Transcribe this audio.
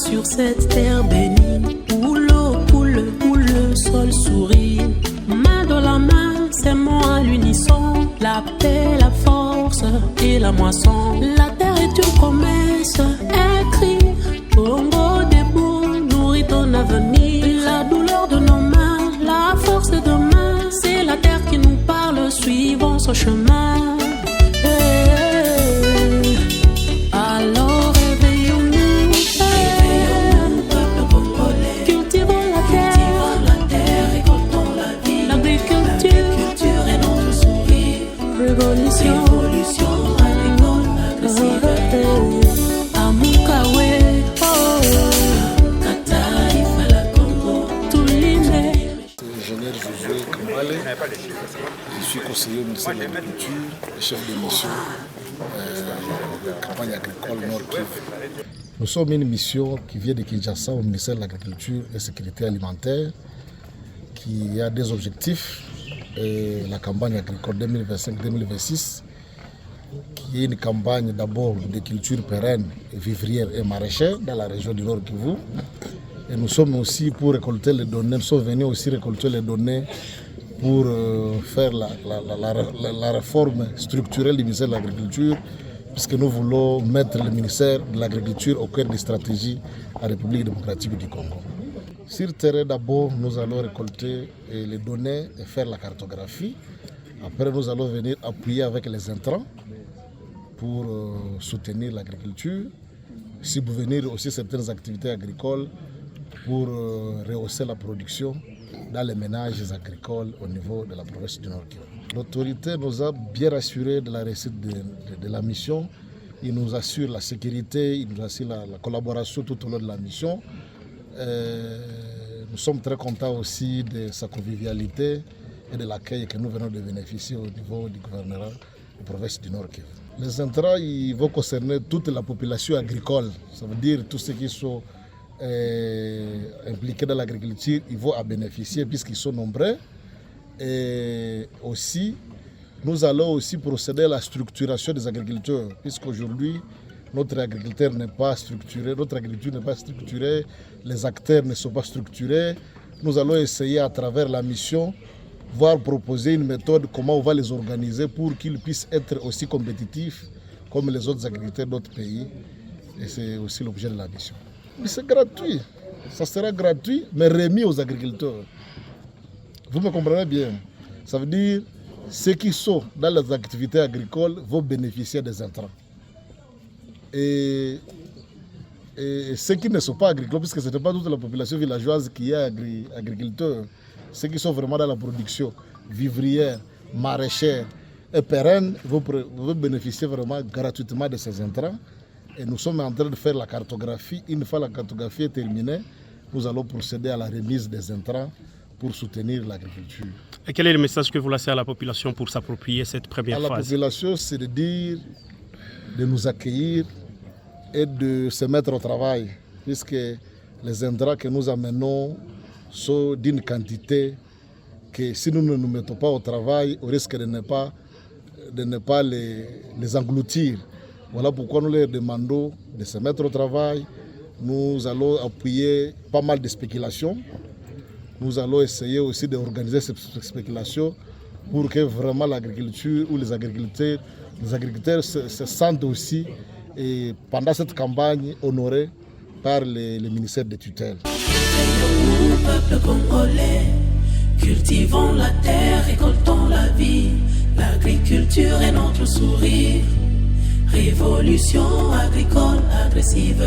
sur cette terre bénie, où l'eau coule, où le sol sourit. Main dans la main, sermons à l'unisson, la paix, la force et la moisson. La terre est une promesse, écrit, Congo debout, nourrit ton avenir. La douleur de nos mains, la force de demain, c'est la terre qui nous parle, suivons son chemin. Je suis conseiller au ministère de l'Agriculture et chef de mission de la campagne agricole Nord-Kivu. Nous sommes une mission qui vient de Kinshasa au ministère de l'Agriculture et de la Sécurité alimentaire qui a des objectifs. La campagne agricole 2025-2026 qui est une campagne d'abord de culture pérenne, vivrière et maraîchère dans la région du Nord-Kivu. Et nous sommes aussi pour récolter les données, nous sommes venus aussi récolter les données pour faire la réforme structurelle du ministère de l'Agriculture, puisque nous voulons mettre le ministère de l'Agriculture au cœur des stratégies à la République démocratique du Congo. Sur le terrain, d'abord, nous allons récolter les données et faire la cartographie. Après, nous allons venir appuyer avec les intrants pour soutenir l'agriculture, subvenir aussi certaines activités agricoles pour rehausser la production dans les ménages agricoles au niveau de la province du Nord-Kivu. L'autorité nous a bien rassurés de la réussite de la mission. Il nous assure la sécurité, il nous assure la collaboration tout au long de la mission. Nous sommes très contents aussi de sa convivialité et de l'accueil que nous venons de bénéficier au niveau du gouvernement de la province du Nord-Kivu. Les intrants ils vont concerner toute la population agricole, ça veut dire tous ceux qui sont impliqués dans l'agriculture, ils vont en bénéficier puisqu'ils sont nombreux. Et aussi, nous allons aussi procéder à la structuration des agriculteurs, puisqu'aujourd'hui, notre agriculture n'est pas structurée, les acteurs ne sont pas structurés. Nous allons essayer à travers la mission, voire proposer une méthode, comment on va les organiser pour qu'ils puissent être aussi compétitifs comme les autres agriculteurs d'autres pays. Et c'est aussi l'objet de la mission. Mais c'est gratuit, ça sera gratuit, mais remis aux agriculteurs. Vous me comprenez bien? Ça veut dire ceux qui sont dans les activités agricoles vont bénéficier des intrants. Et ceux qui ne sont pas agricoles, puisque ce n'est pas toute la population villageoise qui est agriculteur, ceux qui sont vraiment dans la production vivrière, maraîchère et pérenne vont bénéficier vraiment gratuitement de ces intrants. Et nous sommes en train de faire la cartographie. Une fois la cartographie est terminée, nous allons procéder à la remise des intrants pour soutenir l'agriculture. Et quel est le message que vous laissez à la population pour s'approprier cette première phase? À la population, c'est de dire de nous accueillir et de se mettre au travail, puisque les intrants que nous amenons sont d'une quantité que si nous ne nous mettons pas au travail, on risque de ne pas les engloutir. Voilà pourquoi nous leur demandons de se mettre au travail. Nous allons appuyer pas mal de spéculations. Nous allons essayer aussi d'organiser ces spéculations pour que vraiment l'agriculture ou les agriculteurs se sentent aussi et pendant cette campagne honorés par le ministère des tutelles. Nous, peuple congolais, cultivons la terre, récoltons la vie. L'agriculture est notre sourire. Révolution agricole agressive.